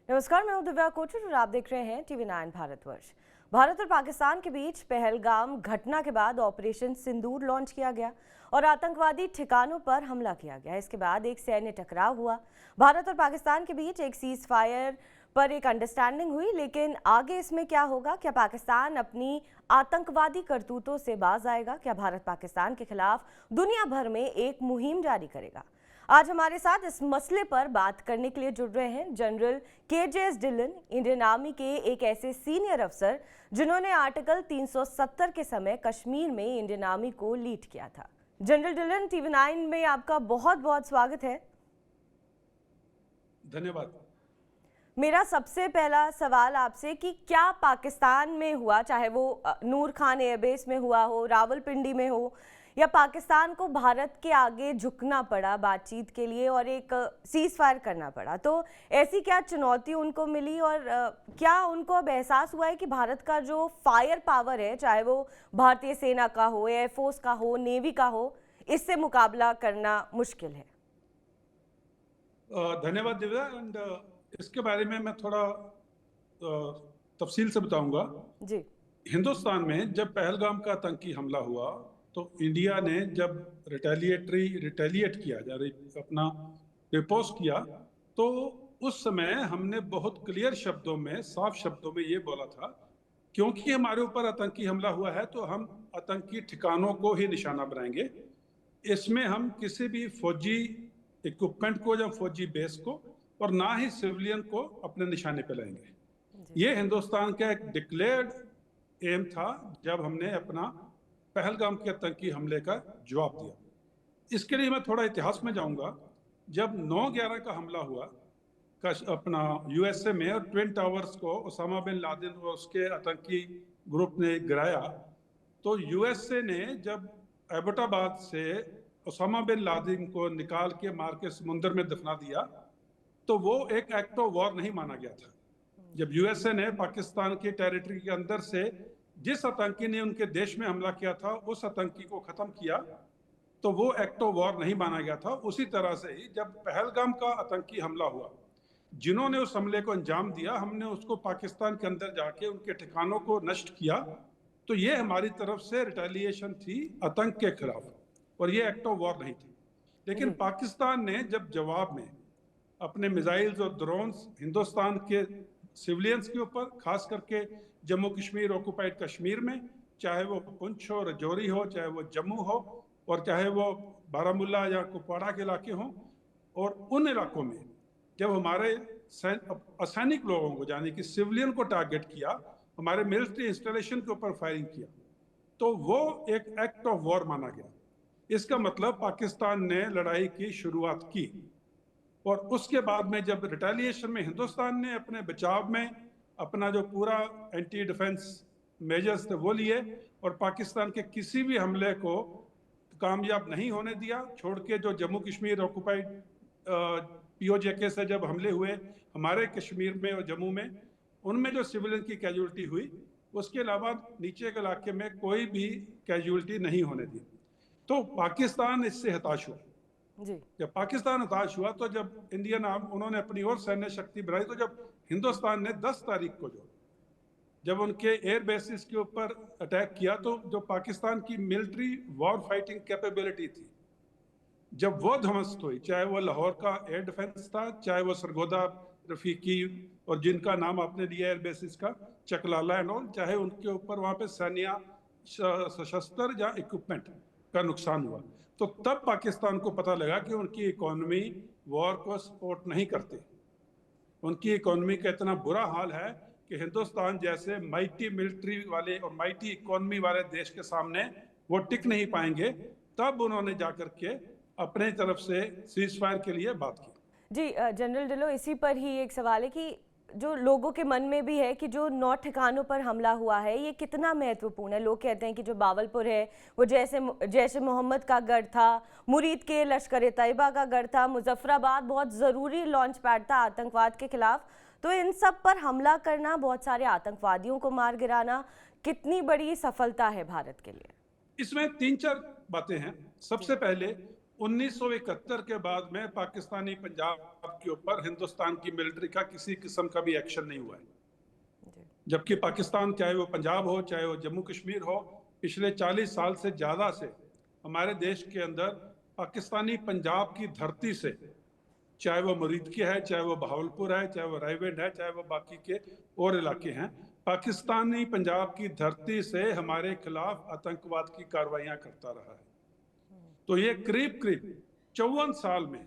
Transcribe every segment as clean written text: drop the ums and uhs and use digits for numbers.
नमस्कार, मैं हूं दिव्या कोचर और आप देख रहे हैं TV9 भारतवर्ष। भारत और पाकिस्तान के बीच पहलगाम घटना के बाद ऑपरेशन सिंदूर लॉन्च किया गया और आतंकवादी ठिकानों पर हमला किया गया। इसके बाद एक सैन्य टकराव हुआ। भारत और पाकिस्तान के बीच एक सीज फायर पर एक अंडरस्टैंडिंग हुई, लेकिन आगे इसमें क्या होगा? क्या पाकिस्तान अपनी आतंकवादी करतूतों से बाज आएगा? क्या भारत पाकिस्तान के खिलाफ दुनिया भर में एक मुहिम जारी करेगा? आज हमारे साथ इस मसले पर बात करने के लिए जुड़ रहे हैं general KJS Dhillon, Indian army के एक ऐसे सीनियर अफसर जिन्होंने आर्टिकल 370 के समय कश्मीर में इंडियन आर्मी को लीड किया था। जनरल ढिल्लन, TV9 में आपका बहुत बहुत स्वागत है। धन्यवाद। मेरा सबसे पहला सवाल आपसे कि क्या पाकिस्तान में हुआ, चाहे वो नूर खान एयरबेस में हुआ हो, रावलपिंडी में हो, या पाकिस्तान को भारत के आगे झुकना पड़ा बातचीत के लिए और एक सीज फायर करना पड़ा, तो ऐसी क्या चुनौती उनको मिली और क्या उनको अब एहसास हुआ है कि भारत का जो फायर पावर है, चाहे वो भारतीय सेना का हो, एयरफोर्स का हो, नेवी का हो, इससे मुकाबला करना मुश्किल है? धन्यवाद दिव्या। एंड इसके बारे में मैं थोड़ा तफसील से बताऊंगा। जी। हिंदुस्तान में जब पहलगाम का आतंकी हमला हुआ तो इंडिया ने जब रिटेलिएट किया, यानी अपना रिपोज किया, तो उस समय हमने बहुत क्लियर शब्दों में, साफ शब्दों में ये बोला था, क्योंकि हमारे ऊपर आतंकी हमला हुआ है तो हम आतंकी ठिकानों को ही निशाना बनाएंगे। इसमें हम किसी भी फौजी इक्विपमेंट को या फौजी बेस को और ना ही सिविलियन को अपने निशाने पे लाएंगे। ये हिंदुस्तान का एक डिक्लेयर्ड एम था जब हमने अपना पहलगाम के आतंकी हमले का जवाब दिया। इसके लिए मैं थोड़ा इतिहास में जाऊंगा। जब 9/11 का हमला हुआ अपना USA में और ट्विन टावर्स को ओसामा बिन लादेन और उसके आतंकी ग्रुप ने गिराया, तो USA ने जब एबटाबाद से ओसामा बिन लादेन को निकाल के मार के समुद्र में दफना दिया, तो वो एक एक्ट ऑफ वॉर नहीं माना गया था। जब USA ने पाकिस्तान की टेरिटरी के अंदर से जिस आतंकी ने उनके देश में हमला किया था उस आतंकी को खत्म किया, तो वो एक्ट ऑफ वॉर नहीं माना गया था। उसी तरह से ही जब पहलगाम का आतंकी हमला हुआ, जिन्होंने उस हमले को अंजाम दिया, हमने उसको पाकिस्तान के अंदर जाके उनके ठिकानों को नष्ट किया, तो ये हमारी तरफ से रिटेलिएशन थी आतंक के खिलाफ, और ये एक्ट ऑफ वॉर नहीं थी। लेकिन पाकिस्तान ने जब जवाब में अपने मिसाइल्स और ड्रोन्स हिंदुस्तान के सिविलियंस के ऊपर, खास करके जम्मू कश्मीर, ऑक्युपाइड कश्मीर में, चाहे वो पुंछ हो, रजौरी हो, चाहे वो जम्मू हो, और चाहे वो बारामूला या कुपवाड़ा के इलाके हों, और उन इलाकों में जब हमारे असैनिक लोगों को, यानी कि सिविलियन को टारगेट किया, हमारे मिलिट्री इंस्टॉलेशन के ऊपर फायरिंग किया, तो वो एक एक्ट ऑफ वॉर माना गया। इसका मतलब पाकिस्तान ने लड़ाई की शुरुआत की, और उसके बाद में जब रिटेलिएशन में हिंदुस्तान ने अपने बचाव में अपना जो पूरा एंटी डिफेंस मेजर्स थे वो लिए, और पाकिस्तान के किसी भी हमले को कामयाब नहीं होने दिया, छोड़ के जो जम्मू कश्मीर ऑक्युपाइड POJK से जब हमले हुए हमारे कश्मीर में और जम्मू में, उनमें जो सिविलियन की कैजुअलिटी हुई, उसके अलावा नीचे के इलाके में कोई भी कैजुअलिटी नहीं होने दी। तो पाकिस्तान इससे हताश हुआ। जी। जब पाकिस्तान हताश हुआ तो जब इंडियन आर्मी उन्होंने अपनी और सैन्य शक्ति बढ़ाई, तो जब हिंदुस्तान ने 10 तारीख को जब उनके एयर बेसिस के ऊपर अटैक किया, तो जो पाकिस्तान की मिलिट्री वॉर फाइटिंग कैपेबिलिटी थी, जब वो ध्वस्त हुई, चाहे वो लाहौर का एयर डिफेंस था, चाहे वो सरगोदा, रफीकी, और जिनका नाम आपने लिया एयर बेसिस का, चकलाला एंड ऑल, चाहे उनके ऊपर वहाँ पे सैन्य सशस्त्र या इक्विपमेंट का नुकसान हुआ, तो तब पाकिस्तान को पता लगा कि उनकी इकोनॉमी वॉर को सपोर्ट नहीं करती। उनकी इकोनॉमी का इतना बुरा हाल है कि हिंदुस्तान जैसे माइटी मिलिट्री वाले और माइटी इकोनॉमी वाले देश के सामने वो टिक नहीं पाएंगे। तब उन्होंने जाकर के अपने तरफ से सीज फायर के लिए बात की। जी जनरल ढिल्लो, इसी पर ही एक सवाल है कि जो लोगों के मन में भी है कि जो 9 ठिकानों पर हमला हुआ है, ये कितना महत्वपूर्ण है? लोग कहते हैं कि जो बावलपुर है वो जैसे मोहम्मद का गढ़ था, मुरीद के लश्कर तैयबा का गढ़ था, मुजफ्फराबाद बहुत ज़रूरी लॉन्च पैड था आतंकवाद के खिलाफ, तो इन सब पर हमला करना, बहुत सारे आतंकवादियों को मार गिराना, कितनी बड़ी सफलता है भारत के लिए? इसमें 3-4 बातें हैं। सबसे पहले 1971 के बाद में पाकिस्तानी पंजाब के ऊपर हिंदुस्तान की मिलिट्री का किसी किस्म का भी एक्शन नहीं हुआ है। जबकि पाकिस्तान, चाहे वो पंजाब हो चाहे वो जम्मू कश्मीर हो, पिछले 40 साल से ज़्यादा से हमारे देश के अंदर पाकिस्तानी पंजाब की धरती से, चाहे वो मुरीदकी है, चाहे वो बहावलपुर है, चाहे वो रायगढ़ है, चाहे वो बाकी के और इलाके हैं, पाकिस्तानी पंजाब की धरती से हमारे खिलाफ आतंकवाद की कार्रवाइयाँ करता रहा है। तो ये करीब करीब 54 साल में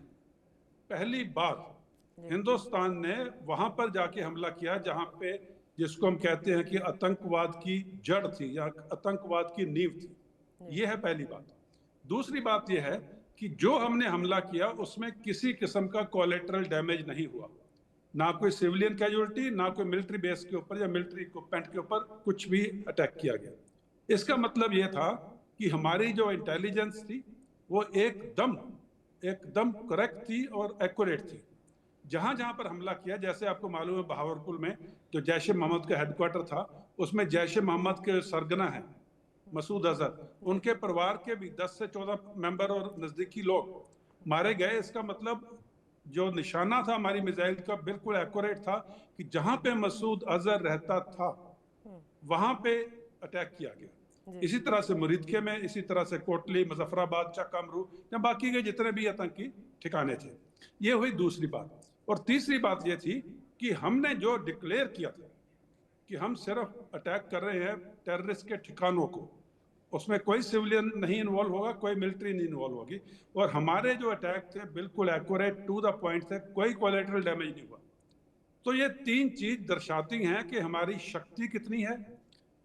पहली बार हिंदुस्तान ने वहां पर जाके हमला किया जहां पे, जिसको हम कहते हैं कि आतंकवाद की जड़ थी या आतंकवाद की नींव थी। ये है पहली बात। दूसरी बात यह है कि जो हमने हमला किया उसमें किसी किस्म का कोलेटरल डैमेज नहीं हुआ, ना कोई सिविलियन कैजुअलिटी, ना कोई मिलिट्री बेस के ऊपर या मिलिट्री इक्विपमेंट के ऊपर कुछ भी अटैक किया गया। इसका मतलब यह था कि हमारी जो इंटेलिजेंस थी वो एकदम करेक्ट थी और एक्यूरेट थी। जहां जहां पर हमला किया, जैसे आपको मालूम है बहावलपुर में जो जैश ए मोहम्मद का हेडक्वार्टर था, उसमें जैश ए मोहम्मद के सरगना हैं मसूद अजहर, उनके परिवार के भी 10 से 14 मेंबर और नजदीकी लोग मारे गए। इसका मतलब जो निशाना था हमारी मिसाइल का बिल्कुल एक्यूरेट था कि जहां पे मसूद अजहर रहता था वहां पे अटैक किया गया। इसी तरह से मुरीदके में, इसी तरह से कोटली, मुजफ्फराबाद, चक्कामरू या बाकी के जितने भी आतंकी ठिकाने थे। ये हुई दूसरी बात। और तीसरी बात ये थी कि हमने जो डिक्लेयर किया था कि हम सिर्फ अटैक कर रहे हैं टेररिस्ट के ठिकानों को, उसमें कोई सिविलियन नहीं इन्वॉल्व होगा, कोई मिलिट्री नहीं इन्वॉल्व होगी, और हमारे जो अटैक थे बिल्कुल एक्यूरेट टू द पॉइंट थे, कोई कोलेटरल डैमेज नहीं हुआ। तो ये तीन चीज दर्शाती हैं कि हमारी शक्ति कितनी है,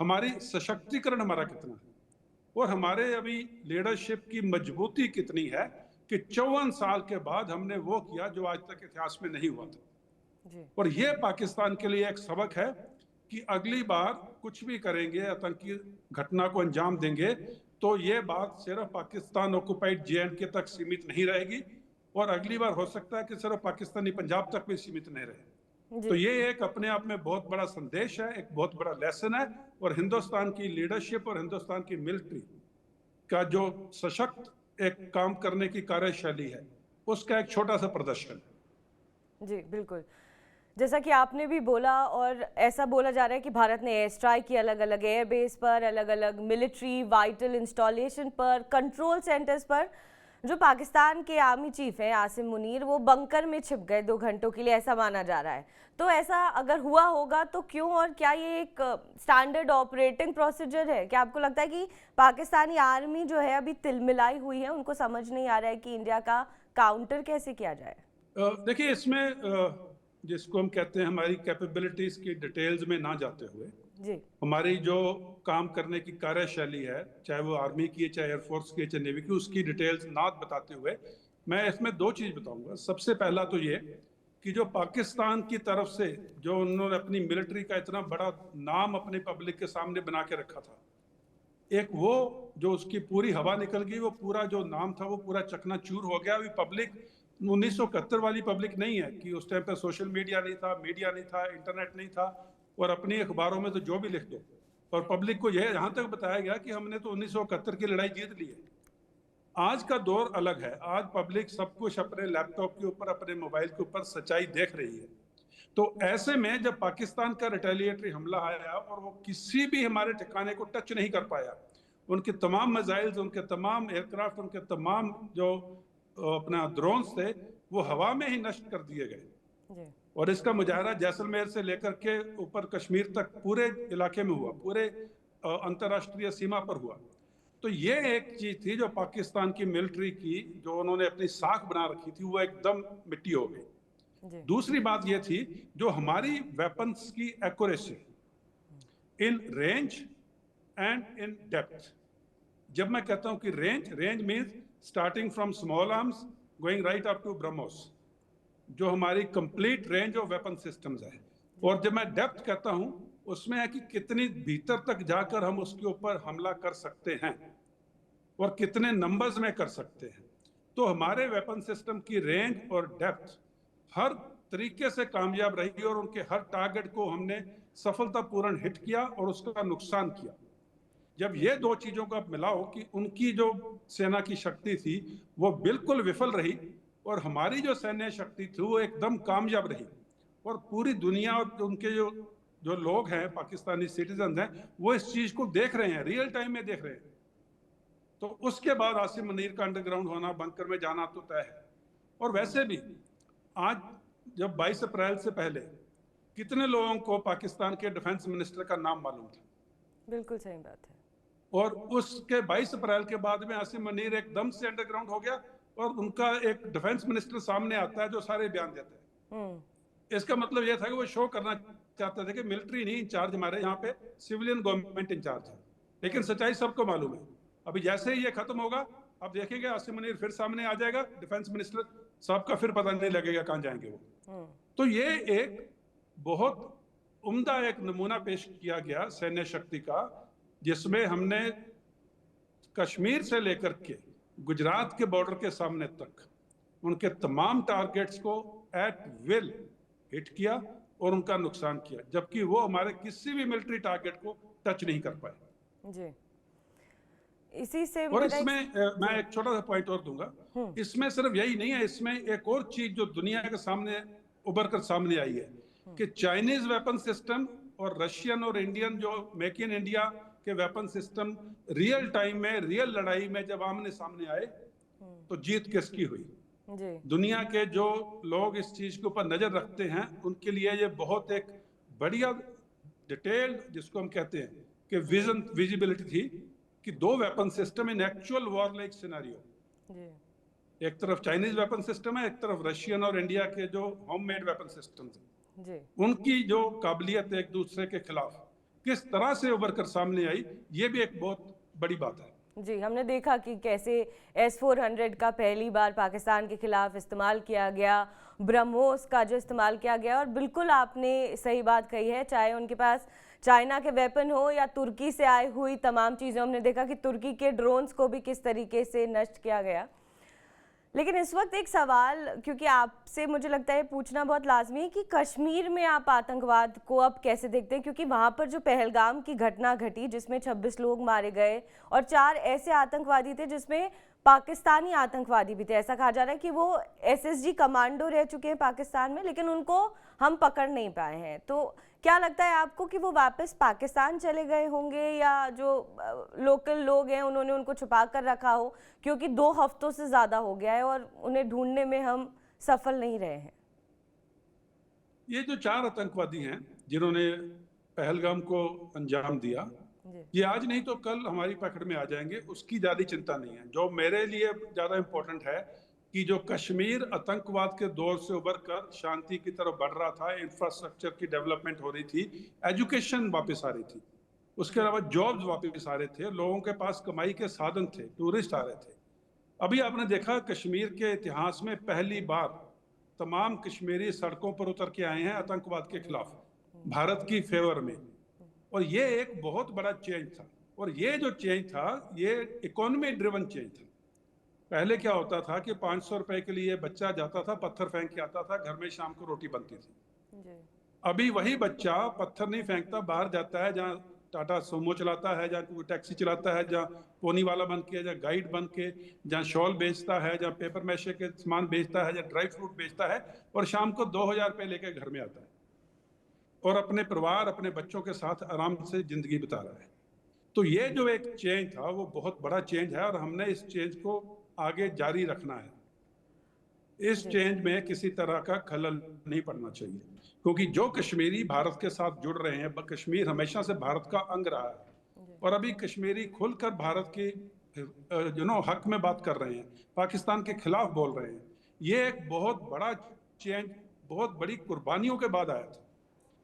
हमारी सशक्तिकरण हमारा कितना है, और हमारे अभी लीडरशिप की मजबूती कितनी है कि 54 साल के बाद हमने वो किया जो आज तक इतिहास में नहीं हुआ था। और ये पाकिस्तान के लिए एक सबक है कि अगली बार कुछ भी करेंगे, आतंकी घटना को अंजाम देंगे, तो ये बात सिर्फ पाकिस्तान ऑक्युपाइड जे.एंड.के तक सीमित नहीं रहेगी, और अगली बार हो सकता है कि सिर्फ पाकिस्तानी पंजाब तक भी सीमित नहीं रहे। तो ये एक अपने आप में बहुत बड़ा संदेश है, एक बहुत बड़ा लेसन है, और हिंदुस्तान की लीडरशिप और हिंदुस्तान की मिलिट्री का जो सशक्त एक काम करने की कार्यशैली है, उसका एक छोटा सा प्रदर्शन है। जी बिल्कुल, जैसा कि आपने भी बोला, और ऐसा बोला जा रहा है कि भारत ने एयर स्ट्राइक की अलग अलग एयर बेस पर, अलग अलग मिलिट्री वाइटल इंस्टॉलेशन पर, कंट्रोल सेंटर्स पर। जो पाकिस्तान के आर्मी चीफ हैं आसिम मुनीर, वो बंकर में छिप गए 2 घंटों के लिए, ऐसा माना जा रहा है। तो ऐसा अगर हुआ होगा तो क्यों, और क्या ये एक स्टैंडर्ड ऑपरेटिंग प्रोसीजर है? क्या आपको लगता है कि पाकिस्तानी आर्मी जो है अभी तिलमिलाई हुई है, उनको समझ नहीं आ रहा है कि इंडिया का काउंटर कैसे किया जाए? देखिए, इसमें जिसको हम कहते हैं हमारी कैपेबिलिटीज की डिटेल्स में ना जाते हुए, जी, हमारी जो काम करने की कार्यशैली है, चाहे वो आर्मी की है, चाहे एयरफोर्स की है, चाहे नेवी की, उसकी डिटेल्स ना बताते हुए मैं इसमें 2 चीज बताऊंगा। सबसे पहला तो ये कि जो पाकिस्तान की तरफ से जो उन्होंने अपनी मिलिट्री का इतना बड़ा नाम अपने पब्लिक के सामने बना के रखा था, एक वो जो उसकी पूरी हवा निकल गई, वो पूरा जो नाम था वो पूरा चकनाचूर हो गया। अभी पब्लिक 1971 वाली पब्लिक नहीं है कि उस टाइम पे सोशल मीडिया नहीं था, मीडिया नहीं था, इंटरनेट नहीं था, और अपनी अखबारों में तो जो भी लिख दो, और पब्लिक को यह यहाँ तक बताया गया कि हमने तो 1971 की लड़ाई जीत ली है। आज का दौर अलग है। आज पब्लिक सब कुछ अपने लैपटॉप के ऊपर, अपने मोबाइल के ऊपर सच्चाई देख रही है। तो ऐसे में जब पाकिस्तान का रिटेलिएटरी हमला आया और वो किसी भी हमारे ठिकाने को टच नहीं कर पाया, उनके तमाम मिसाइल्स, उनके तमाम एयरक्राफ्ट, उनके तमाम जो अपना ड्रोन्स थे, वो हवा में ही नष्ट कर दिए गए। और इसका मुजाहरा जैसलमेर से लेकर के ऊपर कश्मीर तक पूरे इलाके में हुआ, पूरे अंतर्राष्ट्रीय सीमा पर हुआ। तो ये एक चीज थी जो पाकिस्तान की मिलिट्री की, जो उन्होंने अपनी साख बना रखी थी, वो एकदम मिट्टी हो गई। दूसरी बात ये थी जो हमारी वेपन्स की accuracy in range and in depth. जब मैं कहता हूं कि range means starting from small arms going right up to BrahMos, जो हमारी complete range of weapon systems है। और जब मैं डेप्थ कहता हूं, उसमें है कि कितनी भीतर तक जाकर हम उसके ऊपर हमला कर सकते हैं और कितने नंबर्स में कर सकते हैं। तो हमारे वेपन सिस्टम की रेंज और डेप्थ हर तरीके से कामयाब रही, और उनके हर टारगेट को हमने सफलतापूर्ण हिट किया और उसका नुकसान किया। जब ये दो चीजों को आप मिलाओ कि उनकी जो सेना की शक्ति थी वो बिल्कुल विफल रही और हमारी जो सैन्य शक्ति थी वो एकदम कामयाब रही, और पूरी दुनिया और उनके जो जो लोग हैं, पाकिस्तानी सिटीजन हैं, वो इस चीज को देख रहे हैं, रियल टाइम में देख रहे हैं। तो उसके बाद आसिम मुनीर का अंडरग्राउंड होना, बंकर में जाना तो तय है। और वैसे भी आज जब 22 अप्रैल से पहले कितने लोगों को पाकिस्तान के डिफेंस मिनिस्टर का नाम मालूम था? बिल्कुल सही बात है। और उसके 22 अप्रैल के बाद में आसिम मुनीर एकदम से अंडरग्राउंड हो गया और उनका एक डिफेंस मिनिस्टर सामने आता है जो सारे बयान देते हैं। इसका मतलब यह था कि वो शो करना चाहते थे कि मिलिट्री नहीं इंचार्ज, हमारे यहाँ पे सिविलियन गवर्नमेंट इंचार्ज है। लेकिन सच्चाई सबको मालूम है। अभी जैसे ही ये खत्म होगा, अब देखेंगे आसिम मुनीर फिर सामने आ जाएगा, डिफेंस मिनिस्टर साहब का फिर पता नहीं लगेगा कहाँ जाएंगे वो। तो ये एक बहुत उम्दा एक नमूना पेश किया गया सैन्य शक्ति का, जिसमें हमने कश्मीर से लेकर के गुजरात के बॉर्डर के सामने तक उनके तमाम टारगेट्स को एट विल हिट किया और उनका नुकसान किया, जबकि वो हमारे किसी भी मिलिट्री टारगेट को टच नहीं कर पाए जी। इसी से और इसमें मैं एक छोटा सा पॉइंट और दूंगा। इसमें सिर्फ यही नहीं है, इसमें एक और चीज जो दुनिया के सामने उभर कर सामने आई है कि चाइनीज वेपन सिस्टम और रशियन और इंडियन जो मेक इन इंडिया के वेपन सिस्टम रियल टाइम में, रियल लड़ाई में जब आमने सामने आए तो जीत किसकी हुई? जी। दुनिया के जो लोग इस चीज के ऊपर नजर रखते हैं उनके लिए ये बहुत एक बढ़िया डिटेल्ड, जिसको हम कहते हैं कि विजिबिलिटी थी कि दो weapon system in actual war like scenario, एक तरफ चाइनीज वेपन सिस्टम है, एक तरफ रशियन और इंडिया के जो होममेड वेपन सिस्टम है, उनकी जो काबिलियत एक दूसरे के खिलाफ किस तरह से उभर कर सामने आई, ये भी एक बहुत बड़ी बात है। जी, हमने देखा कि कैसे S-400 का पहली बार पाकिस्तान के खिलाफ इस्तेमाल किया गया, ब्रह्मोस का जो इस्तेमाल किया गया, और बिल्कुल आपने सही बात कही है, चाहे उनके पास चाइना के वेपन हो या तुर्की से आई हुई तमाम चीज़ें, हमने देखा कि तुर्की के ड्रोन्स को भी किस तरीके से नष्ट किया गया। लेकिन इस वक्त एक सवाल, क्योंकि आपसे मुझे लगता है पूछना बहुत लाजमी है कि कश्मीर में आप आतंकवाद को अब कैसे देखते हैं, क्योंकि वहाँ पर जो पहलगाम की घटना घटी जिसमें 26 लोग मारे गए और 4 ऐसे आतंकवादी थे जिसमें पाकिस्तानी आतंकवादी भी थे। ऐसा कहा जा रहा है कि वो SSG कमांडो रह चुके हैं पाकिस्तान में, लेकिन उनको हम पकड़ नहीं पाए हैं। तो क्या लगता है आपको कि वो वापस पाकिस्तान चले गए होंगे या जो लोकल लोग हैं उन्होंने उनको छुपा कर रखा हो, क्योंकि 2 हफ्तों से ज़्यादा हो गया है और उन्हें ढूंढने में हम सफल नहीं रहे हैं? ये जो 4 आतंकवादी हैं जिन्होंने पहलगाम को अंजाम दिया, ये आज नहीं तो कल हमारी पकड़ में आ जाएंगे, उसकी ज़्यादा चिंता नहीं है। जो मेरे लिए ज़्यादा इम्पोर्टेंट है कि जो कश्मीर आतंकवाद के दौर से उभर कर शांति की तरफ बढ़ रहा था, इंफ्रास्ट्रक्चर की डेवलपमेंट हो रही थी, एजुकेशन वापस आ रही थी, उसके अलावा जॉब्स वापस आ रहे थे, लोगों के पास कमाई के साधन थे, टूरिस्ट आ रहे थे। अभी आपने देखा कश्मीर के इतिहास में पहली बार तमाम कश्मीरी सड़कों पर उतर के आए हैं आतंकवाद के खिलाफ भारत की फेवर में, और ये एक बहुत बड़ा चेंज था। और ये जो चेंज था ये इकोनॉमी ड्रिवन चेंज था। पहले क्या होता था कि 500 रुपए के लिए बच्चा जाता था, पत्थर फेंक के आता था, घर में शाम को रोटी बनती थी। अभी वही बच्चा पत्थर नहीं फेंकता, बाहर जाता है, जहाँ टाटा सोमो चलाता है, जहाँ टैक्सी चलाता है, जहाँ पोनी वाला बन के, जहाँ गाइड बन के, जहाँ शॉल बेचता है, जहाँ पेपर मैशे के सामान बेचता है, जहाँ ड्राई फ्रूट बेचता है, और शाम को 2000 रुपये लेके घर में आता है और अपने परिवार, अपने बच्चों के साथ आराम से जिंदगी बिता रहा है। तो ये जो एक चेंज था वो बहुत बड़ा चेंज है और हमने इस चेंज को आगे जारी रखना है। इस चेंज में किसी तरह का खलल नहीं पड़ना चाहिए, क्योंकि जो कश्मीरी भारत के साथ जुड़ रहे हैं, कश्मीर हमेशा से भारत का अंग रहा है और अभी कश्मीरी खुलकर भारत की हक में बात कर रहे हैं, पाकिस्तान के खिलाफ बोल रहे हैं। ये एक बहुत बड़ा चेंज, बहुत बड़ी कुर्बानियों के बाद आया था।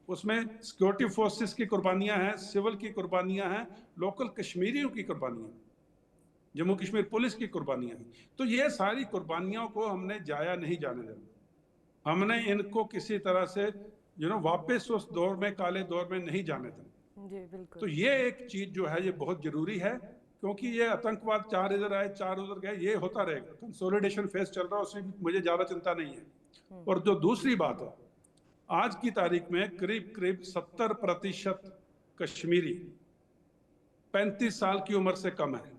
उसमें सिक्योरिटी फोर्सेस की कुर्बानियां हैं, सिविल की कुर्बानियां हैं, लोकल कश्मीरियों की कुर्बानियां, जम्मू कश्मीर पुलिस की कुर्बानियां हैं। तो ये सारी कुर्बानियों को हमने जाया नहीं जाने देना, हमने इनको किसी तरह से वापस उस दौर में, काले दौर में नहीं जाने देना। जी बिल्कुल। तो ये एक चीज जो है ये बहुत जरूरी है, क्योंकि ये आतंकवाद 4 इधर आए 4 उधर गए, ये होता रहेगा। कंसोलिडेशन फेज चल रहा है, उसमें मुझे ज्यादा चिंता नहीं है। और जो दूसरी बात है, आज की तारीख में करीब करीब 70% कश्मीरी 35 साल की उम्र से कम है।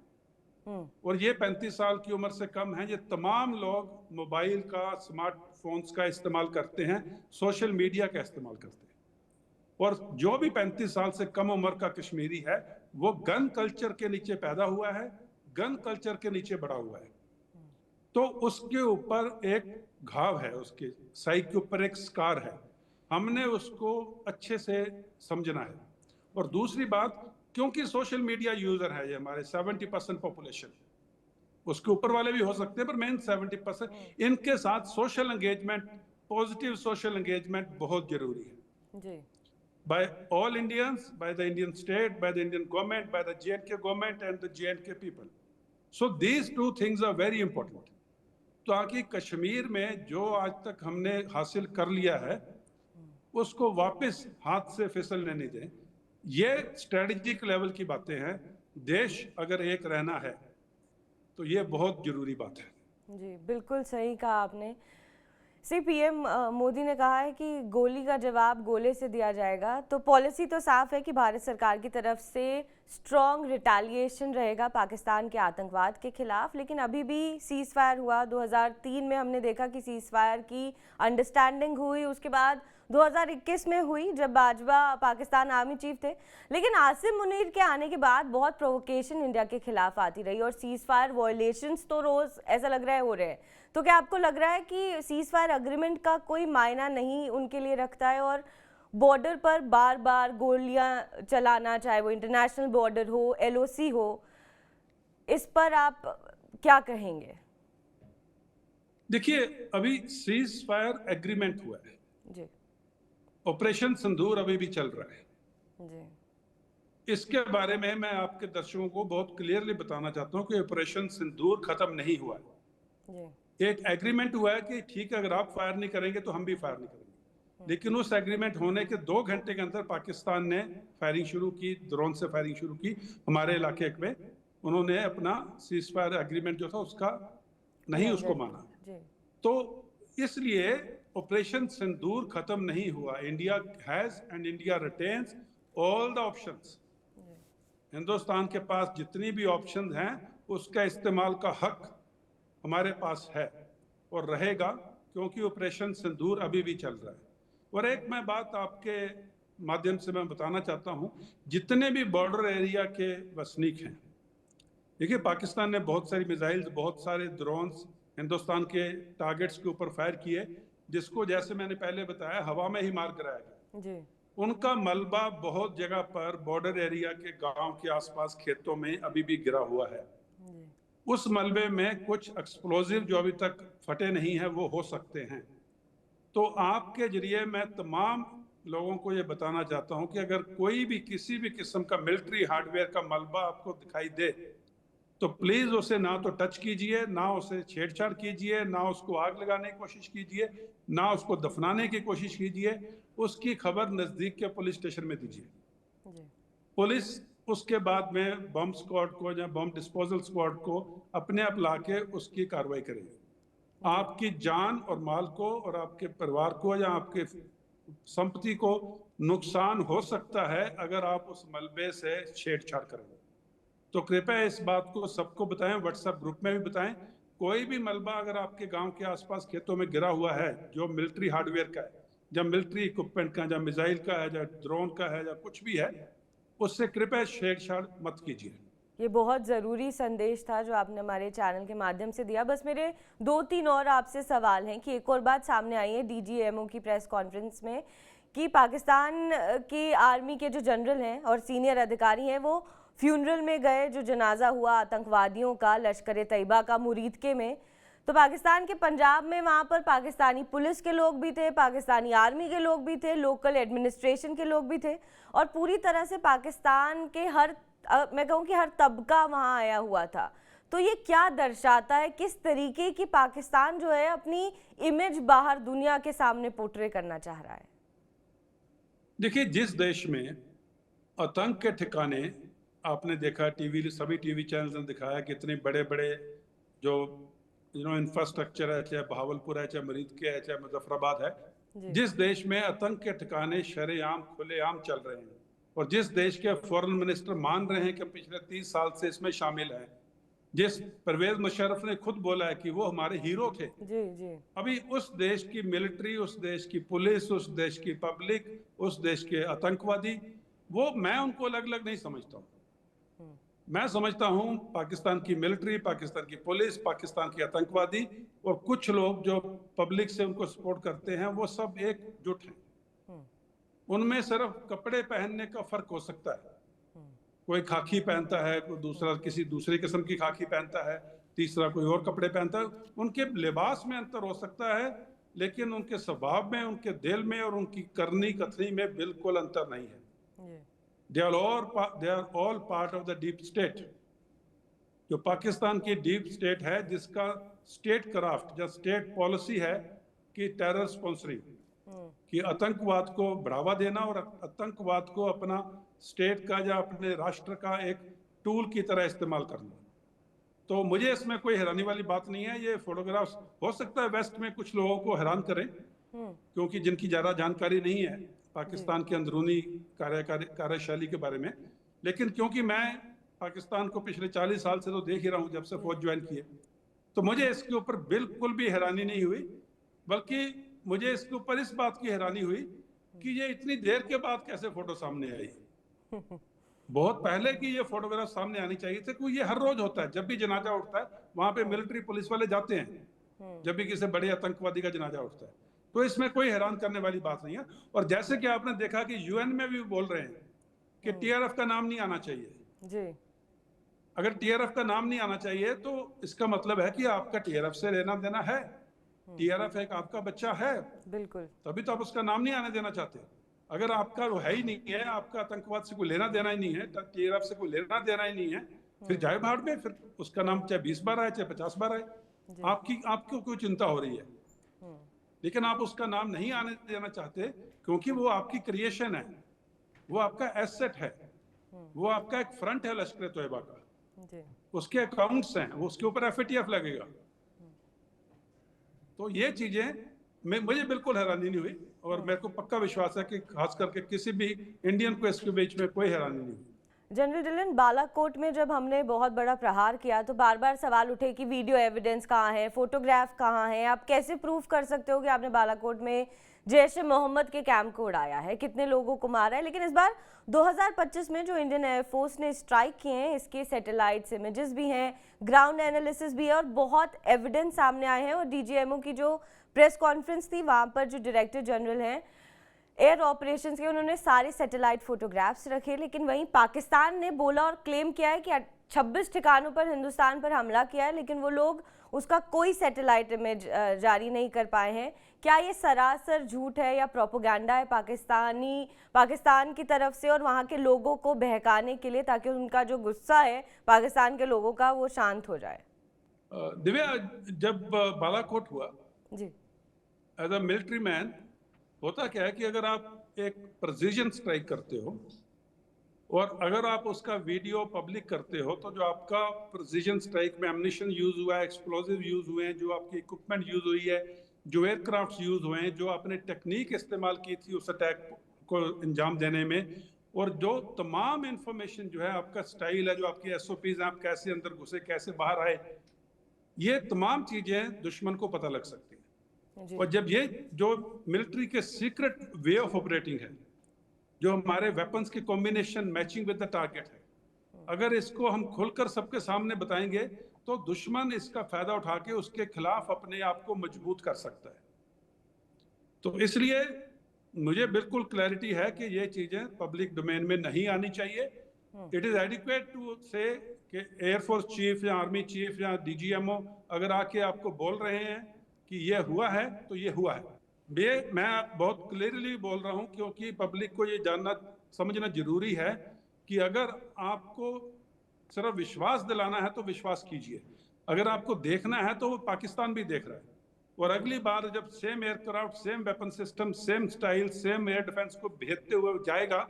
और ये 35 साल की उम्र से कम है, ये तमाम लोग मोबाइल का, स्मार्टफोन्स का इस्तेमाल करते हैं, सोशल मीडिया का इस्तेमाल करते हैं। और जो भी 35 साल से कम उम्र का कश्मीरी है वो गन कल्चर के नीचे पैदा हुआ है, गन कल्चर के नीचे बड़ा हुआ है। तो उसके ऊपर एक घाव है, उसके साइड के ऊपर एक स्कार है, हमने उसको अच्छे से समझना है। और दूसरी बात, क्योंकि सोशल मीडिया यूजर है ये हमारे 70% पॉपुलेशन, उसके ऊपर वाले भी हो सकते हैं पर मेन 70%, इनके साथ social engagement, positive social engagement बहुत जरूरी है जी। by all Indians, by the Indian state, by the Indian government, by the J&K government and the J&K people. So these two things are very important. ताकि कश्मीर में जो आज तक हमने हासिल कर लिया है उसको वापस हाथ से फिसलने नहीं दें। ये स्ट्रेटेजिक लेवल की बातें हैं। देश अगर एक रहना है तो ये बहुत जरूरी बात है। जी, बिल्कुल सही कहा आपने। पीएम मोदी ने कहा है कि गोली का जवाब गोले से दिया जाएगा, तो पॉलिसी तो साफ है कि भारत सरकार की तरफ से स्ट्रॉन्ग रिटेलिएशन रहेगा पाकिस्तान के आतंकवाद के खिलाफ। लेकिन अभी भी सीज फायर हुआ, 2003 में हमने देखा कि सीज फायर की अंडरस्टैंडिंग हुई, उसके बाद 2021 में हुई जब बाजवा पाकिस्तान आर्मी चीफ थे। लेकिन आसिम मुनीर के आने के बाद बहुत प्रोवोकेशन इंडिया के खिलाफ आती रही और सीज फायर वायलेशंस तो रोज ऐसा लग रहा है हो रहे हैं। तो क्या आपको लग रहा है कि सीज फायर अग्रीमेंट का कोई मायना नहीं उनके लिए रखता है और बॉर्डर पर बार बार गोलियां चलाना, चाहे वो इंटरनेशनल बॉर्डर हो, एलओसी हो, इस पर आप क्या कहेंगे? देखिए, अभी सीज फायर एग्रीमेंट हुआ है जी ऑपरेशन सिंदूर अभी भी चल रहा है जी। इसके बारे में मैं आपके दर्शकों को बहुत क्लियरली बताना चाहता हूं कि ऑपरेशन सिंदूर खत्म नहीं हुआ है जी। एक एग्रीमेंट हुआ है कि ठीक है, अगर आप फायर नहीं करेंगे तो हम भी फायर नहीं करेंगे। लेकिन उस एग्रीमेंट होने के 2 घंटे के अंदर पाकिस्तान ने फायरिंग शुरू की, ड्रोन से फायरिंग शुरू की हमारे इलाके में। उन्होंने अपना सीज फायर एग्रीमेंट जो था उसका नहीं उसको माना। तो इसलिए ऑपरेशन सिंदूर खत्म नहीं हुआ। India has and India retains all the options. Hindustan के पास जितनी भी ऑप्शंस हैं उसका इस्तेमाल का हक हमारे पास है और रहेगा, क्योंकि ऑपरेशन सिंदूर अभी भी चल रहा है। और एक मैं बात आपके माध्यम से मैं बताना चाहता हूं, जितने भी बॉर्डर एरिया के वसनीक हैं, देखिए पाकिस्तान ने बहुत सारी मिसाइल्स, बहुत सारे ड्रोन्स हिंदुस्तान के टारगेट्स के ऊपर फायर किए, जिसको जैसे मैंने पहले बताया हवा में ही मार कराया गया जी। उनका मलबा बहुत जगह पर बॉर्डर एरिया के गांव के आसपास खेतों में अभी भी गिरा हुआ है जी। उस मलबे में कुछ एक्सप्लोजिव जो अभी तक फटे नहीं है वो हो सकते हैं। तो आपके जरिए मैं तमाम लोगों को ये बताना चाहता हूं कि अगर कोई भी किसी भी किस्म का मिलिट्री हार्डवेयर का मलबा आपको दिखाई दे तो प्लीज उसे ना तो टच कीजिए, ना उसे छेड़छाड़ कीजिए, ना उसको आग लगाने की कोशिश कीजिए, ना उसको दफनाने की कोशिश कीजिए। उसकी खबर नजदीक के पुलिस स्टेशन में दीजिए। पुलिस उसके बाद में बम स्क्वाड को या बम डिस्पोजल स्क्वाड को अपने आप लाके उसकी कार्रवाई करेगी। आपकी जान और माल को और आपके परिवार को या आपके संपत्ति को नुकसान हो सकता है अगर आप उस मलबे से छेड़छाड़ करेंगे। तो कृपया इस बात को सबको बताएं, व्हाट्सएप ग्रुप में भी बताएं। कोई भी मलबा अगर आपके गांव के आसपास खेतों में गिरा हुआ है जो मिलिट्री हार्डवेयर का है, या मिलिट्री इक्विपमेंट का, या मिसाइल का है, या ड्रोन का है, या कुछ भी है, उससे कृपया छेड़छाड़ मत कीजिए। ये बहुत ज़रूरी संदेश था जो आपने हमारे चैनल के माध्यम से दिया। बस मेरे 2-3 और आपसे सवाल हैं कि एक और बात सामने आई है डीजीएमओ की प्रेस कॉन्फ्रेंस में कि पाकिस्तान की आर्मी के जो जनरल हैं और सीनियर अधिकारी हैं वो फ्यूनरल में गए जो जनाजा हुआ आतंकवादियों का लश्कर तैयबा का मुरीदके में। तो पाकिस्तान के पंजाब में वहाँ पर पाकिस्तानी पुलिस के लोग भी थे, पाकिस्तानी आर्मी के लोग भी थे, लोकल एडमिनिस्ट्रेशन के लोग भी थे और पूरी तरह से पाकिस्तान के मैं कहूँ कि हर तबका वहाँ आया हुआ था। तो ये क्या दर्शाता है, किस तरीके की पाकिस्तान जो है अपनी इमेज बाहर दुनिया के सामने पोर्ट्रे करना चाह रहा है? देखिए, जिस देश में आतंक के ठिकाने आपने देखा, सभी टीवी चैनल्स ने दिखाया कि इतने बड़े बड़े जो इंफ्रास्ट्रक्चर है, चाहे बहावलपुर है, चाहे मुरीदके है, चाहे मुजफ्फराबाद है, जिस देश में आतंक के ठिकाने शरेआम खुलेआम चल रहे हैं और जिस देश के फॉरेन मिनिस्टर मान रहे हैं कि पिछले 30 साल से इसमें शामिल है, जिस परवेज मुशर्रफ ने खुद बोला है कि वो हमारे हीरो थे, जी जी। अभी उस देश की मिलिट्री, उस देश की पुलिस, उस देश की पब्लिक, उस देश के आतंकवादी, वो मैं उनको अलग अलग नहीं समझता हूँ। मैं समझता हूँ पाकिस्तान की मिलिट्री, पाकिस्तान की पुलिस, पाकिस्तान के आतंकवादी और कुछ लोग जो पब्लिक से उनको सपोर्ट करते हैं, वो सब एकजुट हैं। उनमें सिर्फ कपड़े पहनने का फर्क हो सकता है, कोई खाकी पहनता है, कोई दूसरा किसी दूसरी किस्म की खाकी पहनता है, तीसरा कोई और कपड़े पहनता है। उनके लिबास में अंतर हो सकता है, लेकिन उनके स्वभाव में, उनके दिल में और उनकी करनी कथनी में बिल्कुल अंतर नहीं है। They are all part of the deep state. जो पाकिस्तान की डीप स्टेट है, जिसका स्टेट क्राफ्ट या स्टेट पॉलिसी है कि टेरर स्पॉन्सरिंग, कि आतंकवाद को बढ़ावा देना और आतंकवाद को अपना स्टेट का या अपने राष्ट्र का एक टूल की तरह इस्तेमाल करना। तो मुझे इसमें कोई हैरानी वाली बात नहीं है। ये फोटोग्राफ्स हो सकता है वेस्ट में कुछ लोगों को हैरान करें, क्योंकि जिनकी ज़्यादा जानकारी नहीं है पाकिस्तान के अंदरूनी कार्यशैली के बारे में। लेकिन क्योंकि मैं पाकिस्तान को पिछले 40 साल से तो देख ही रहा हूँ, जब से फौज ज्वाइन की है, तो मुझे इसके ऊपर बिल्कुल भी हैरानी नहीं हुई। बल्कि मुझे इसके ऊपर इस बात की हैरानी हुई कि ये इतनी देर के बाद कैसे फोटो सामने आई। बहुत पहले की ये फोटोग्राफ सामने आनी चाहिए थी, क्योंकि ये हर रोज होता है। जब भी जनाजा उठता है वहां पे मिलिट्री पुलिस वाले जाते हैं, जब भी किसी बड़े आतंकवादी का जनाजा उठता है। तो इसमें कोई हैरान करने वाली बात नहीं है। और जैसे कि आपने देखा कि यूएन में भी बोल रहे हैं कि टीआरएफ का नाम नहीं आना चाहिए जी। अगर टीआरएफ का नाम नहीं आना चाहिए तो इसका मतलब है कि आपका टीआरएफ से लेना देना है। टीआरएफ एक आपका बच्चा है, बिल्कुल। तभी तो आप उसका नाम नहीं आने देना चाहते। अगर आपका वो है ही नहीं है, आपका आतंकवाद से कोई लेना देना ही नहीं है, टीआरएफ से कोई लेना देना ही नहीं है, फिर जाए भाड़ में, फिर उसका नाम चाहे 20 बार आए, चाहे 50 बार आए, आपको कोई चिंता हो रही है। लेकिन आप उसका नाम नहीं आने देना चाहते, क्योंकि वो आपकी क्रिएशन है, वो आपका एसेट है, वो आपका एक फ्रंट है लश्कर तोयबा का, उसके अकाउंट्स हैं, वो उसके ऊपर एफएटीएफ लगेगा। तो ये चीजें मुझे बिल्कुल हैरानी नहीं हुई, और मेरे को पक्का विश्वास है कि खास करके किसी भी इंडियन को इसके बीच में कोई हैरानी नहीं हुई। जनरल डिलन, बालाकोट में जब हमने बहुत बड़ा प्रहार किया तो बार बार सवाल उठे कि वीडियो एविडेंस कहाँ है, फोटोग्राफ कहाँ है, आप कैसे प्रूफ कर सकते हो कि आपने बालाकोट में जैश-ए-मोहम्मद के कैंप को उड़ाया है, कितने लोगों को मारा है। लेकिन इस बार 2025 में जो इंडियन एयरफोर्स ने स्ट्राइक किए हैं, इसके सैटेलाइट्स इमेजेस भी हैं, ग्राउंड एनालिसिस भी है और बहुत एविडेंस सामने आए हैं। और डीजीएमओ की जो प्रेस कॉन्फ्रेंस थी, वहाँ पर जो डायरेक्टर जनरल हैं एयर ऑपरेशंस के, उन्होंने सारे सैटेलाइट फोटोग्राफ्स रखे। लेकिन वहीं पाकिस्तान ने बोला और क्लेम किया है कि 26 ठिकानों पर हिंदुस्तान पर हमला किया है, लेकिन वो लोग उसका कोई सैटेलाइट इमेज जारी नहीं कर पाए हैं। क्या ये सरासर झूठ है या प्रोपेगेंडा है पाकिस्तान की तरफ से, और वहाँ के लोगों को बहकाने के लिए, ताकि उनका जो गुस्सा है पाकिस्तान के लोगों का वो शांत हो जाए? दिव्या, जब बालाकोट हुआ जी, एज अ मिलिट्री मैन, होता क्या है कि अगर आप एक प्रिसीजन स्ट्राइक करते हो और अगर आप उसका वीडियो पब्लिक करते हो, तो जो आपका प्रिसीजन स्ट्राइक में एम्यूनिशन यूज हुआ है, एक्सप्लोजिव यूज हुए हैं, जो आपकी इक्विपमेंट यूज हुई है, जो एयरक्राफ्ट यूज हुए हैं, जो आपने टेक्निक इस्तेमाल की थी उस अटैक को अंजाम देने में, और जो तमाम इंफॉर्मेशन जो है, आपका स्टाइल है, जो आपकी एसओपीज हैं, आप कैसे अंदर घुसे, कैसे बाहर आए, ये तमाम चीजें दुश्मन को पता लग सकती है। और जब ये जो मिलिट्री के सीक्रेट वे ऑफ ऑपरेटिंग है, जो हमारे वेपन्स की combination matching with the target है, अगर इसको हम खुलकर सबके सामने बताएंगे तो दुश्मन इसका फायदा उठा के उसके खिलाफ अपने आप को मजबूत कर सकता है। तो इसलिए मुझे बिल्कुल क्लैरिटी है कि ये चीजें पब्लिक डोमेन में नहीं आनी चाहिए। इट इज एडिक्वेट टू से कि एयरफोर्स चीफ या आर्मी चीफ या डीजीएमओ अगर आके आपको बोल रहे हैं कि ये हुआ है, तो ये हुआ है। मैं बहुत क्लियरली बोल रहा हूं, क्योंकि पब्लिक को ये जानना समझना जरूरी है कि अगर आपको सिर्फ विश्वास दिलाना है तो विश्वास कीजिए, अगर आपको देखना है तो वो पाकिस्तान भी देख रहा है। और अगली बार जब same aircraft, same weapon system, same style, same air defence को भेजते हुए जाएगा,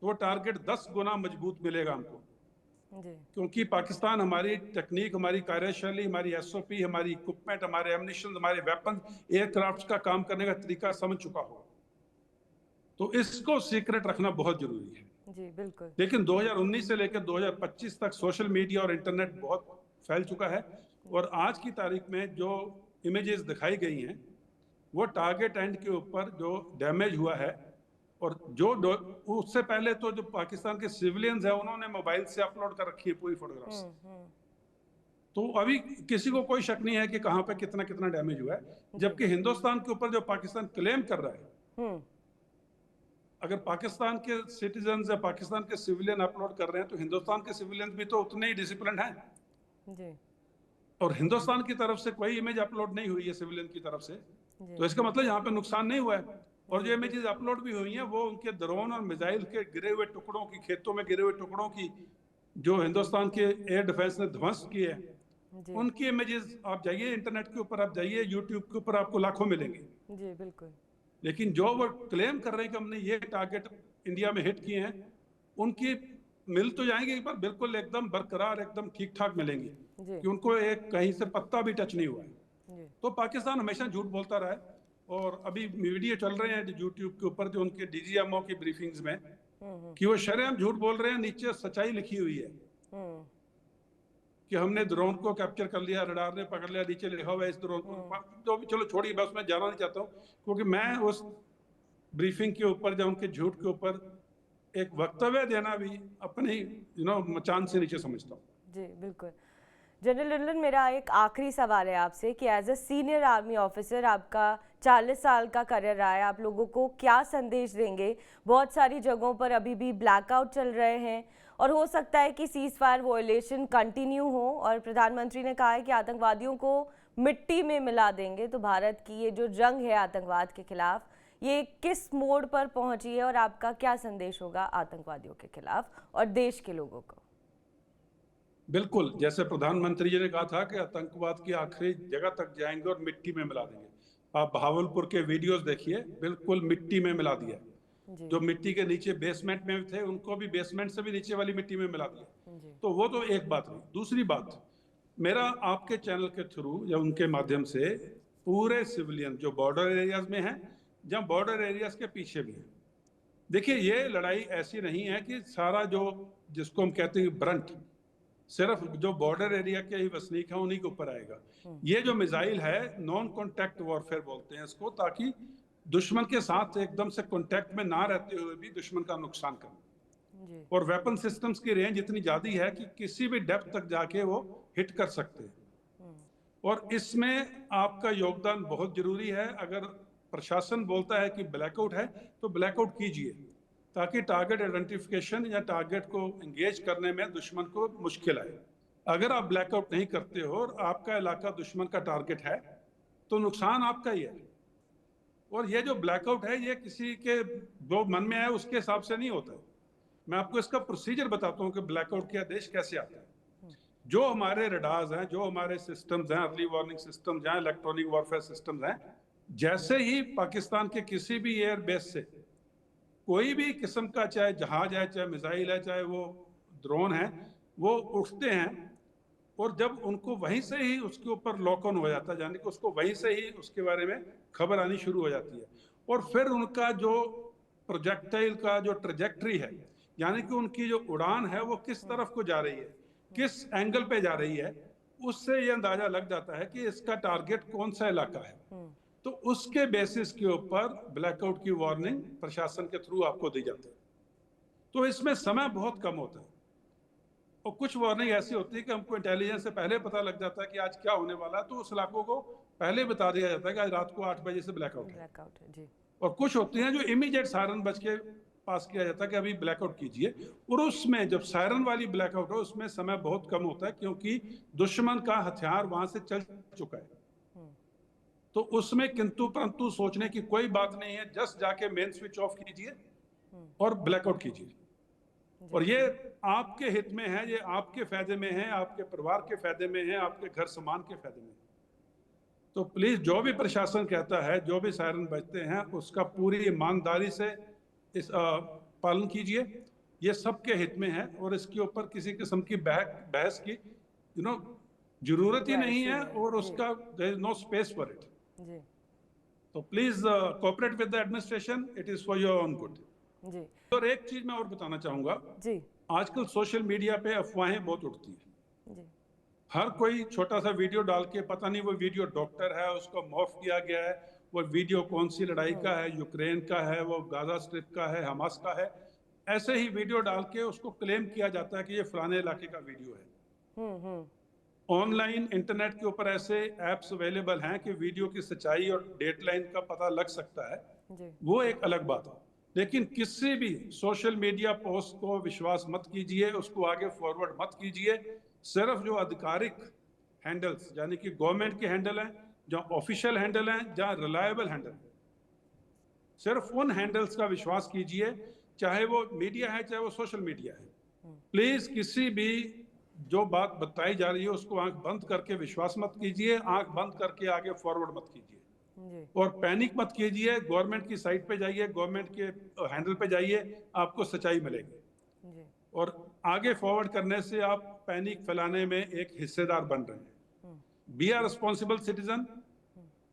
तो वो टारगेट 10 गुना मजबूत मिलेगा हमको। क्योंकि पाकिस्तान हमारी टेक्निक, हमारी कार्यशैली, हमारी एसओपी, हमारी इक्विपमेंट, हमारे एम्यूनिशन, हमारे वेपन, एयरक्राफ्ट का काम करने का तरीका समझ चुका हो। तो इसको सीक्रेट रखना बहुत जरूरी है। जी बिल्कुल। लेकिन 2019 से लेकर 2025 तक सोशल मीडिया और इंटरनेट बहुत फैल चुका है, और आज की तारीख में जो इमेजेस दिखाई गई हैं वो टारगेट एंड के ऊपर जो डैमेज हुआ है, और जो उससे पहले तो जो पाकिस्तान के सिविलियंस हैं उन्होंने मोबाइल से अपलोड कर रखी है पूरी फोटोग्राफ्स। तो अभी किसी को कोई शक नहीं है कि कहाँ पे कितना कितना डैमेज हुआ है, जबकि हिंदुस्तान के ऊपर जो पाकिस्तान क्लेम कर रहा है, अगर पाकिस्तान के सिटीजन या पाकिस्तान के सिविलियन अपलोड कर रहे हैं तो हिंदुस्तान के सिविलियन भी तो उतने ही डिसिप्लिन हैं जी। और हिंदुस्तान की तरफ से कोई इमेज अपलोड नहीं हुई है सिविलियन की तरफ से, तो इसका मतलब यहाँ पे नुकसान नहीं हुआ है। और जो इमेजेस अपलोड भी हुई हैं वो उनके ड्रोन और मिसाइल के गिरे हुए टुकड़ों की, खेतों में गिरे हुए टुकड़ों की जो हिंदुस्तान के एयर डिफेंस ने ध्वस्त किए हैं, उनकी इमेजेस आप जाइए इंटरनेट के ऊपर, आप जाइए यूट्यूब के ऊपर, आपको लाखों मिलेंगे। जी बिल्कुल। लेकिन जो वो क्लेम कर रहे हैं कि हमने ये टारगेट इंडिया में हिट किए हैं, उनकी मिल तो जाएंगे पर बिल्कुल एकदम बरकरार, एकदम ठीक ठाक मिलेंगी कि उनको एक कहीं से पत्ता भी टच नहीं हुआ है। तो पाकिस्तान हमेशा झूठ बोलता रहा है, और अभी वीडियो चल रहे हैं यूट्यूब के ऊपर जो उनके डीजीएमओ की ब्रीफिंग्स में कि वो शरेआम झूठ बोल रहे हैं, नीचे सच्चाई लिखी हुई है कि हमने ड्रोन को कैप्चर कर लिया, रडार ने पकड़ लिया, नीचे लिखा हुआ है इस ड्रोन को। तो भी चलो छोड़िए, बस मैं जाना नहीं चाहता हूँ, क्योंकि मैं उस ब्रीफिंग के ऊपर या उनके झूठ के ऊपर एक वक्तव्य देना भी अपनी मचान से नीचे समझता हूँ। जी बिल्कुल। जनरल लल्लन, मेरा एक आखिरी सवाल है आपसे कि as a senior army officer आपका 40 साल का करियर रहा है, आप लोगों को क्या संदेश देंगे? बहुत सारी जगहों पर अभी भी ब्लैकआउट चल रहे हैं और हो सकता है कि सीज फायर वॉयलेशन कंटिन्यू हो, और प्रधानमंत्री ने कहा है कि आतंकवादियों को मिट्टी में मिला देंगे। तो भारत की ये जो जंग है आतंकवाद के खिलाफ, ये किस मोड़ पर पहुंची है और आपका क्या संदेश होगा आतंकवादियों के खिलाफ और देश के लोगों को? बिल्कुल, जैसे प्रधानमंत्री जी ने कहा था कि आतंकवाद की आखिरी जगह तक जाएंगे और मिट्टी में मिला देंगे। आप भावलपुर के वीडियोस देखिए, बिल्कुल मिट्टी में मिला दिया। जो मिट्टी के नीचे बेसमेंट में थे उनको भी बेसमेंट से भी नीचे वाली मिट्टी में मिला दिया। तो वो तो एक बात हुई। दूसरी बात, मेरा आपके चैनल के थ्रू या उनके माध्यम से पूरे सिविलियन जो बॉर्डर एरियाज में हैं या बॉर्डर एरियाज के पीछे भी हैं, देखिए ये लड़ाई ऐसी नहीं है कि सारा जो जिसको हम कहते हैं ब्रंट सिर्फ जो बॉर्डर एरिया के ही वसनीक हैं उन्हीं के ऊपर आएगा। ये जो मिसाइल है नॉन कॉन्टैक्ट वॉरफेयर बोलते हैं इसको, ताकि दुश्मन के साथ एकदम से कॉन्टैक्ट में ना रहते हुए भी दुश्मन का नुकसान करना। और वेपन सिस्टम्स की रेंज इतनी ज्यादा है कि किसी भी डेप्थ तक जाके वो हिट कर सकते हैं, और इसमें आपका योगदान बहुत जरूरी है। अगर प्रशासन बोलता है कि ब्लैकआउट है तो ब्लैकआउट कीजिए, ताकि टारगेट आइडेंटिफिकेशन या टारगेट को एंगेज करने में दुश्मन को मुश्किल आए। अगर आप ब्लैकआउट नहीं करते हो और आपका इलाका दुश्मन का टारगेट है तो नुकसान आपका ही है। और ये जो ब्लैकआउट है ये किसी के जो मन में आए उसके हिसाब से नहीं होता है। मैं आपको इसका प्रोसीजर बताता हूँ कि ब्लैकआउट के आदेश कैसे आता है। जो हमारे रडार्स हैं, जो हमारे सिस्टम्स हैं, अर्ली वार्निंग सिस्टम्स हैं, इलेक्ट्रॉनिक वॉरफेयर सिस्टम्स हैं, जैसे ही पाकिस्तान के किसी भी एयर बेस से कोई भी किस्म का चाहे जहाज है, चाहे मिसाइल है, चाहे वो ड्रोन है, वो उठते हैं, और जब उनको वहीं से ही उसके ऊपर लॉक ऑन हो जाता है, यानी कि उसको वहीं से ही उसके बारे में खबर आनी शुरू हो जाती है। और फिर उनका जो प्रोजेक्टाइल का जो ट्रेजेक्ट्री है, यानी कि उनकी जो उड़ान है वो किस तरफ को जा रही है, किस एंगल पे जा रही है, उससे ये अंदाजा लग जाता है कि इसका टारगेट कौन सा इलाका है। तो उसके बेसिस के ऊपर ब्लैकआउट की वार्निंग प्रशासन के थ्रू आपको दी जाती है। तो इसमें समय बहुत कम होता है, और कुछ वार्निंग ऐसी होती है कि हमको इंटेलिजेंस से पहले पता लग जाता है कि आज क्या होने वाला है, तो उस इलाकों को पहले बता दिया जाता है कि आज रात को 8 बजे से ब्लैकआउट है जी। और कुछ होती हैं जो इमीडिएट सायरन बज के पास किया जाता है कि अभी ब्लैकआउट कीजिए, और उसमें जब सायरन वाली ब्लैकआउट हो उसमें समय बहुत कम होता है, क्योंकि दुश्मन का हथियार वहां से चल चुका है। तो उसमें किंतु परंतु सोचने की कोई बात नहीं है, जस्ट जाके मेन स्विच ऑफ कीजिए और ब्लैकआउट कीजिए। और ये आपके हित में है, ये आपके फायदे में है, आपके परिवार के फायदे में है, आपके घर सामान के फायदे में। तो प्लीज जो भी प्रशासन कहता है, जो भी सायरन बजते हैं, उसका पूरी ईमानदारी से इस पालन कीजिए। ये सबके हित में है, और इसके ऊपर किसी किस्म की बहस की जरूरत ही नहीं है, और उसका there is no space for it. तो please cooperate with the administration, it is for your own good. जी और एक चीज मैं और बताना चाहूंगा, जी आजकल सोशल मीडिया पे अफवाहें बहुत उड़ती हैं। जी हर कोई छोटा सा वीडियो डाल के, पता नहीं वो वीडियो डॉक्टर है, उसको मॉर्फ किया गया है, वो वीडियो कौन सी लड़ाई का है, यूक्रेन का है, वो गाजा स्ट्रिप का है, हमास का है, ऐसे ही वीडियो डाल के उसको क्लेम किया जाता है कि ये फलाने इलाके का वीडियो है। हम्म। ऑनलाइन इंटरनेट के ऊपर ऐसे एप्स अवेलेबल हैं कि वीडियो की सच्चाई और डेटलाइन का पता लग सकता है, जी वो एक अलग बात है। लेकिन किसी भी सोशल मीडिया पोस्ट को विश्वास मत कीजिए, उसको आगे फॉरवर्ड मत कीजिए। सिर्फ जो आधिकारिक हैंडल्स यानी कि गवर्नमेंट के हैंडल हैं, जहाँ ऑफिशियल हैंडल हैं, जहाँ रिलायबल हैंडल हैं, सिर्फ उन हैंडल्स का विश्वास कीजिए, चाहे वो मीडिया है चाहे वो सोशल मीडिया है। प्लीज किसी भी जो बात बताई जा रही है उसको आंख बंद करके विश्वास मत कीजिए, आंख बंद करके आगे फॉरवर्ड मत कीजिए जी और पैनिक मत कीजिए। गवर्नमेंट की साइट पे जाइए, गवर्नमेंट के हैंडल पे जाइए, आपको सच्चाई मिलेगी। जी और आगे फॉरवर्ड करने से आप पैनिक फैलाने में एक हिस्सेदार बन रहे हैं। बी आर रिस्पॉन्सिबल सिटीजन,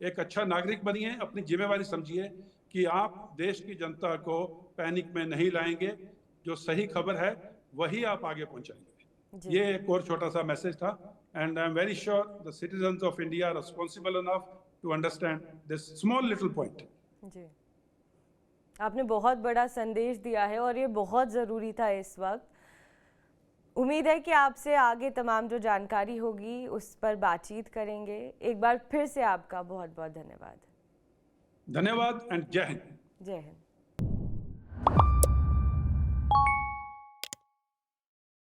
एक अच्छा नागरिक बनिए, अपनी जिम्मेवारी समझिए कि आप देश की जनता को पैनिक में नहीं लाएंगे, जो सही खबर है वही आप आगे पहुंचाएंगे। जी ये एक और छोटा सा मैसेज था, and I am very sure the citizens of India are responsible enough to understand this small little point. जी आपने बहुत बड़ा संदेश दिया है और ये बहुत ज़रूरी था इस वक्त। उम्मीद है कि आपसे आगे तमाम जो जानकारी होगी उस पर बातचीत करेंगे। एक बार फिर से आपका बहुत बहुत धन्यवाद। धन्यवाद एंड जय हिंद। जय हिंद।